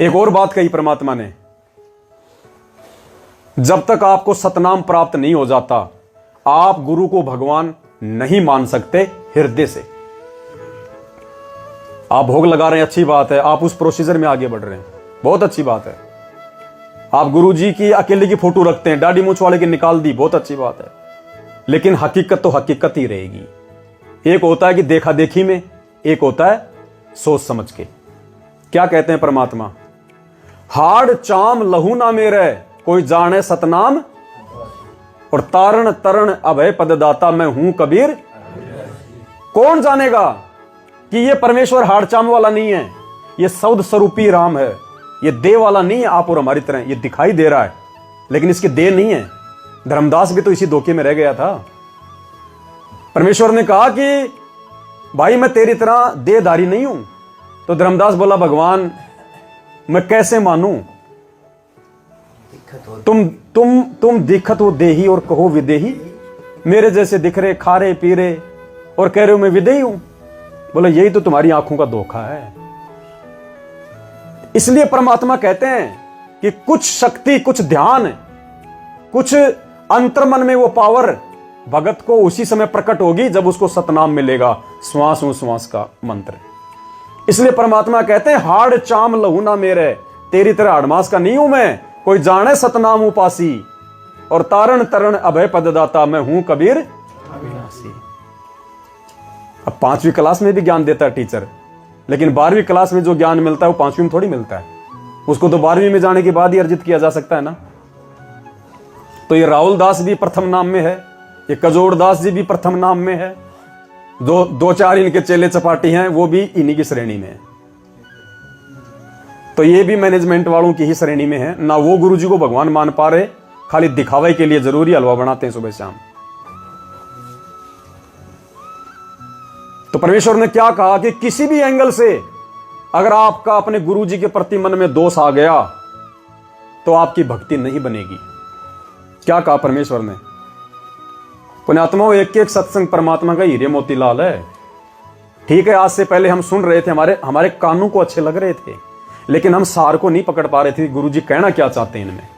एक और बात कही परमात्मा ने, जब तक आपको सतनाम प्राप्त नहीं हो जाता आप गुरु को भगवान नहीं मान सकते हृदय से। आप भोग लगा रहे हैं, अच्छी बात है, आप उस प्रोसीजर में आगे बढ़ रहे हैं, बहुत अच्छी बात है। आप गुरु जी की अकेले की फोटो रखते हैं, दाढ़ी मूंछ वाले की निकाल दी, बहुत अच्छी बात है, लेकिन हकीकत तो हकीकत ही रहेगी। एक होता है कि देखा देखी में, एक होता है सोच समझ के। क्या कहते हैं परमात्मा, हाड़ चाम लहू ना मेरे कोई जाने सतनाम, और तारण तरण अभय पददाता मैं हूं कबीर। कौन जानेगा कि ये परमेश्वर हाड़ चाम वाला नहीं है, ये सौद स्वरूपी राम है, ये देह वाला नहीं है आप और हमारी तरह। ये दिखाई दे रहा है लेकिन इसकी देह नहीं है। धर्मदास भी तो इसी धोखे में रह गया था। परमेश्वर ने कहा कि भाई मैं तेरी तरह देहधारी नहीं हूं, तो धर्मदास बोला भगवान मैं कैसे मानूं, तुम दिखत हो देही और कहो विदेही, मेरे जैसे दिख रहे खा रहे पी रहे और कह रहे हो मैं विदेही हूं। बोला यही तो तुम्हारी आंखों का धोखा है। इसलिए परमात्मा कहते हैं कि कुछ शक्ति, कुछ ध्यान, कुछ अंतर्मन में वो पावर भगत को उसी समय प्रकट होगी जब उसको सतनाम मिलेगा, श्वास श्वास का मंत्र। इसलिए परमात्मा कहते हैं हाड़ चाम लहू ना मेरे, तेरी तरह हाड़मास का नहीं हूं मैं, कोई जाने सतनाम उपासी, और तारण तरण अभय पददाता मैं हूं कबीर अविनाशी। अब 5वीं क्लास में भी ज्ञान देता है टीचर, लेकिन 12वीं क्लास में जो ज्ञान मिलता है वो 5वीं में थोड़ी मिलता है, उसको तो 12वीं में जाने के बाद ही अर्जित किया जा सकता है ना। तो ये राहुल दास भी प्रथम नाम में है, ये कजोड़ दास जी भी प्रथम नाम में है, दो चार इनके चेले चपाटी हैं वो भी इन्हीं की श्रेणी में है। तो ये भी मैनेजमेंट वालों की ही श्रेणी में है ना। वो गुरु जी को भगवान मान पा रहे, खाली दिखावे के लिए जरूरी हलवा बनाते हैं सुबह शाम। तो परमेश्वर ने क्या कहा कि किसी भी एंगल से अगर आपका अपने गुरु जी के प्रति मन में दोष आ गया तो आपकी भक्ति नहीं बनेगी। क्या कहा परमेश्वर ने, पुण्यात्मा एक एक सत्संग परमात्मा का हीरे मोतीलाल है। ठीक है, आज से पहले हम सुन रहे थे, हमारे कानों को अच्छे लग रहे थे, लेकिन हम सार को नहीं पकड़ पा रहे थे गुरु जी कहना क्या चाहते हैं इनमें।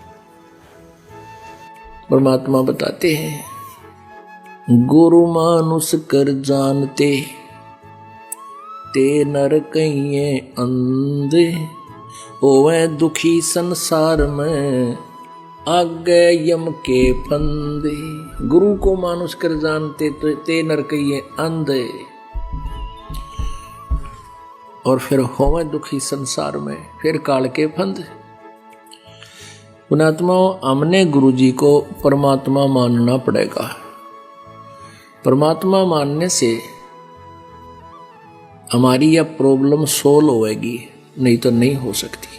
परमात्मा बताते हैं गुरु मानुष कर जानते, ते नर कहिए अंधे, होवे दुखी संसार में आगे यम के फंदे। गुरु को मानुष कर जानते तो ते नर कहिए अंधे, और फिर होवे दुखी संसार में, फिर काल के फंद। पुणात्मा हमने गुरु जी को परमात्मा मानना पड़ेगा। परमात्मा मानने से हमारी यह प्रॉब्लम सोल्व होएगी, नहीं तो नहीं हो सकती।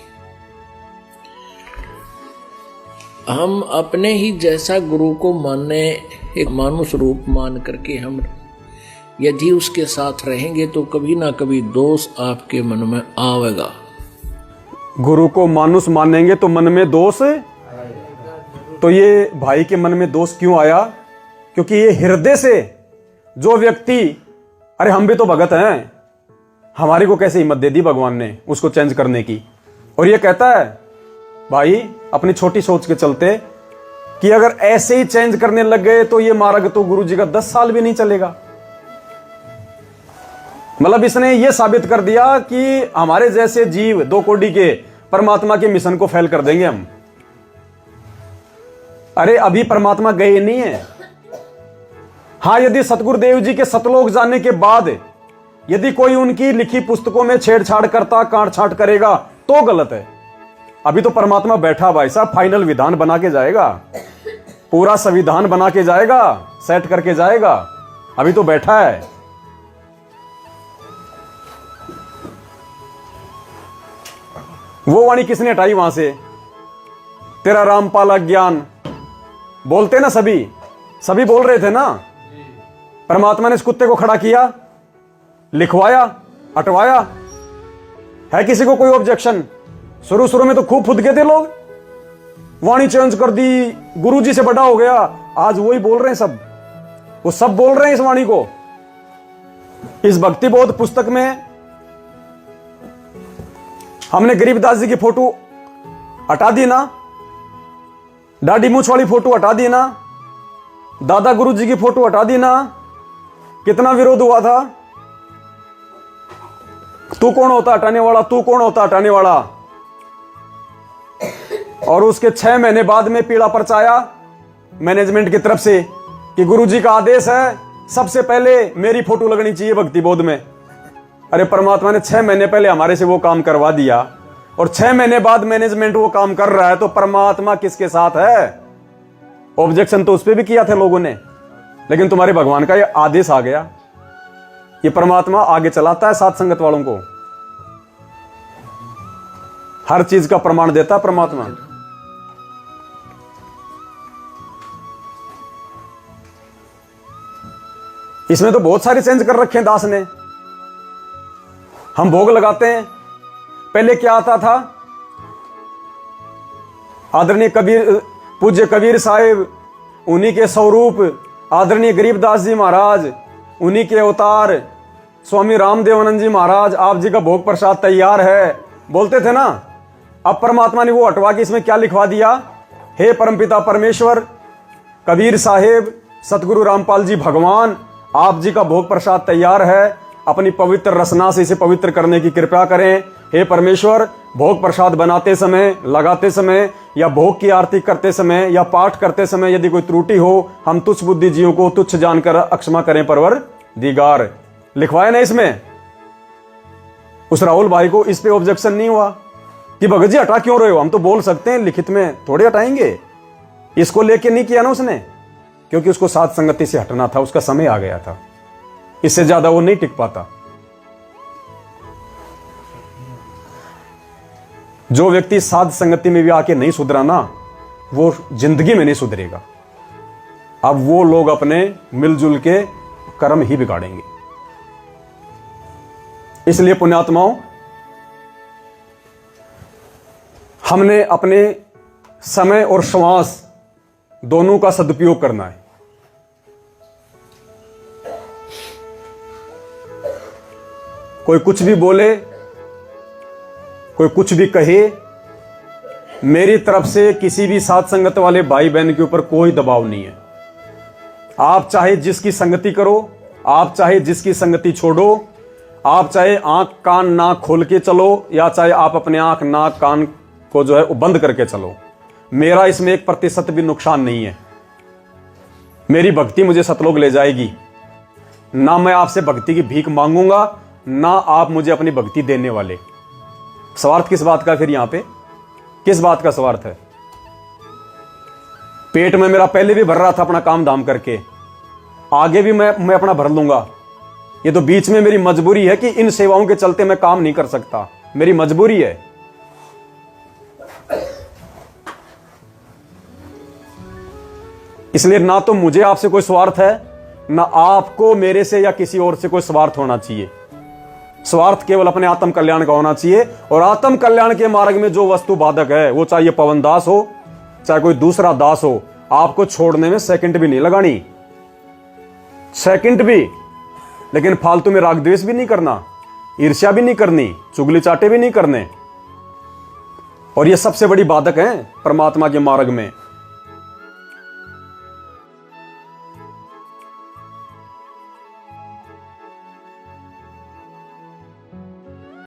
हम अपने ही जैसा गुरु को मानने, एक मानुष रूप मान करके हम यदि उसके साथ रहेंगे तो कभी ना कभी दोष आपके मन में आवेगा। गुरु को मानुष मानेंगे तो मन में दोष, तो ये भाई के मन में दोष क्यों आया? क्योंकि ये हृदय से जो व्यक्ति, अरे हम भी तो भगत हैं, हमारी को कैसे हिम्मत दे दी भगवान ने उसको चेंज करने की। और ये कहता है भाई अपनी छोटी सोच के चलते कि अगर ऐसे ही चेंज करने लग गए तो ये मार्ग तो गुरु जी का 10 साल भी नहीं चलेगा। मतलब इसने ये साबित कर दिया कि हमारे जैसे जीव 2 कोटि के परमात्मा के मिशन को फेल कर देंगे हम। अरे अभी परमात्मा गए नहीं है। हां, यदि सतगुरुदेव जी के सतलोक जाने के बाद यदि कोई उनकी लिखी पुस्तकों में छेड़छाड़ करता, काट छाट करेगा तो गलत है। अभी तो परमात्मा बैठा भाई साहब, फाइनल विधान बना के जाएगा, पूरा संविधान बना के जाएगा, सेट करके जाएगा, अभी तो बैठा है। वो वाणी किसने हटाई वहां से? तेरा रामपाला ज्ञान बोलते ना, सभी बोल रहे थे ना। परमात्मा ने इस कुत्ते को खड़ा किया, लिखवाया, हटवाया। है किसी को कोई ऑब्जेक्शन? शुरू में तो खूब फुदके थे लोग, वाणी चेंज कर दी, गुरुजी से बड़ा हो गया। आज वही बोल रहे हैं सब, वो सब बोल रहे हैं इस वाणी को। इस भक्ति बोध पुस्तक में हमने गरीबदास जी की फोटो हटा दी ना, दाढ़ी मूछ वाली फोटो हटा दी ना, दादा गुरु जी की फोटो हटा दी ना, कितना विरोध हुआ था। तू कौन होता हटाने वाला, तू कौन होता हटाने वाला। और उसके 6 महीने बाद में पीड़ा परचाया मैनेजमेंट की तरफ से कि गुरुजी का आदेश है सबसे पहले मेरी फोटो लगनी चाहिए भक्ति बोध में। अरे परमात्मा ने 6 महीने पहले हमारे से वो काम करवा दिया और 6 महीने बाद मैनेजमेंट वो काम कर रहा है, तो परमात्मा किसके साथ है। ऑब्जेक्शन तो उस पर भी किया था लोगों ने, लेकिन तुम्हारे भगवान का ये आदेश आ गया। ये परमात्मा आगे चलाता है साथ संगत वालों को, हर चीज का प्रमाण देता है परमात्मा। इसमें तो बहुत सारे चेंज कर रखे हैं दास ने। हम भोग लगाते हैं, पहले क्या आता था, आदरणीय कबीर, पूज्य कबीर साहिब, उन्हीं के स्वरूप आदरणीय गरीबदास जी महाराज, उन्हीं के अवतार स्वामी रामदेवानंद जी महाराज, आप जी का भोग प्रसाद तैयार है बोलते थे ना। अब परमात्मा ने वो हटवा के इसमें क्या लिखवा दिया, हे परमपिता परमेश्वर, कबीर साहिब, सतगुरु रामपाल जी भगवान, आप जी का भोग प्रसाद तैयार है, अपनी पवित्र रसना से इसे पवित्र करने की कृपा करें। हे परमेश्वर, भोग प्रसाद बनाते समय, लगाते समय या भोग की आरती करते समय या पाठ करते समय यदि कोई त्रुटि हो, हम तुच्छ बुद्धि जीवों को तुच्छ जानकर अक्षमा करें परवरदिगार। लिखवाया ना इसमें। उस राहुल भाई को इस पे ऑब्जेक्शन नहीं हुआ कि भगत जी हटा क्यों रहे हो। हम तो बोल सकते हैं, लिखित में थोड़े हटाएंगे। इसको लेके नहीं किया ना उसने, क्योंकि उसको साथ संगति से हटना था, उसका समय आ गया था, इससे ज्यादा वो नहीं टिक पाता। जो व्यक्ति साध संगति में भी आके नहीं सुधरा ना, वो जिंदगी में नहीं सुधरेगा। अब वो लोग अपने मिलजुल के कर्म ही बिगाड़ेंगे। इसलिए पुण्यात्माओं, हमने अपने समय और श्वास दोनों का सदुपयोग करना है। कोई कुछ भी बोले, कोई कुछ भी कहे, मेरी तरफ से किसी भी साथ संगत वाले भाई बहन के ऊपर कोई दबाव नहीं है। आप चाहे जिसकी संगति करो, आप चाहे जिसकी संगति छोड़ो, आप चाहे आंख कान नाक खोल के चलो या चाहे आप अपने आंख नाक कान को जो है वो बंद करके चलो, मेरा इसमें 1% भी नुकसान नहीं है। मेरी भक्ति मुझे सतलोक ले जाएगी। ना मैं आपसे भक्ति की भीख मांगूंगा, ना आप मुझे अपनी भक्ति देने वाले। स्वार्थ किस बात का फिर यहां पे, किस बात का स्वार्थ है। पेट में मेरा पहले भी भर रहा था अपना काम धाम करके, आगे भी मैं अपना भर लूंगा। ये तो बीच में मेरी मजबूरी है कि इन सेवाओं के चलते मैं काम नहीं कर सकता, मेरी मजबूरी है। इसलिए ना तो मुझे आपसे कोई स्वार्थ है, ना आपको मेरे से या किसी और से कोई स्वार्थ होना चाहिए। स्वार्थ केवल अपने आत्म कल्याण का होना चाहिए। और आत्म कल्याण के मार्ग में जो वस्तु बाधक है, वो चाहे पवन दास हो, चाहे कोई दूसरा दास हो, आपको छोड़ने में सेकंड भी नहीं लगानी, सेकंड भी। लेकिन फालतू में राग द्वेष भी नहीं करना, ईर्ष्या भी नहीं करनी, चुगली चाटे भी नहीं करने। और ये सबसे बड़ी बाधक है परमात्मा के मार्ग में।